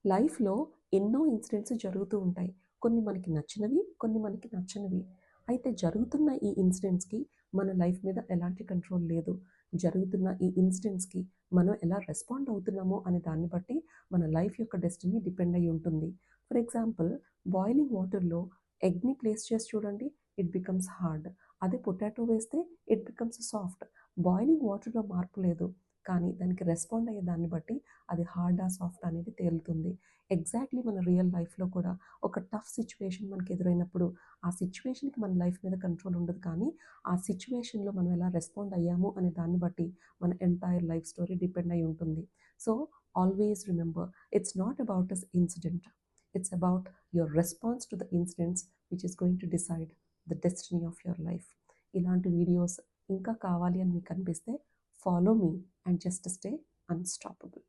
లైఫ్‌లో ఎన్నో ఇన్సిడెంట్స్ జరుగుతూ ఉంటాయి. కొన్ని మనకి నచ్చినవి, కొన్ని మనకి నచ్చనివి. అయితే జరుగుతున్న ఈ ఇన్సిడెంట్స్‌కి మన లైఫ్ మీద ఎలాంటి కంట్రోల్ లేదు. జరుగుతున్న ఈ ఇన్సిడెంట్స్‌కి మనం ఎలా రెస్పాండ్ అవుతున్నామో అనే దాన్ని బట్టి మన లైఫ్ యొక్క డెస్టినీ డిపెండ్ అయ్యి ఉంటుంది. ఫర్ ఎగ్జాంపుల్, బాయిలింగ్ వాటర్‌లో ఎగ్‌ని ప్లేస్ చేసి చూడండి. It becomes hard. అదే పొటాటో వేస్తే ఇట్ బికమ్స్ సాఫ్ట్. బాయిలింగ్ వాటర్‌లో మార్పు లేదు. కానీ దానికి రెస్పాండ్ అయ్యే దాన్ని బట్టి అది హార్డా, సాఫ్టా అనేది తేలుతుంది. ఎగ్జాక్ట్‌లీ మన రియల్ లైఫ్‌లో కూడా ఒక టఫ్ సిట్యుయేషన్ మనకు ఎదురైనప్పుడు, ఆ సిట్యుయేషన్‌కి మన లైఫ్ మీద కంట్రోల్ ఉండదు. కానీ ఆ సిట్యుయేషన్‌లో మనం ఎలా రెస్పాండ్ అయ్యాము అనే దాన్ని బట్టి మన ఎంటైర్ లైఫ్ స్టోరీ డిపెండ్ అయ్యి ఉంటుంది. So, always remember, it's not about this incident. It's about your response to the incidents which is going to decide the destiny of your life. ఇలాంటి వీడియోస్ ఇంకా కావాలి అని మీకు అనిపిస్తే, follow me and just stay unstoppable.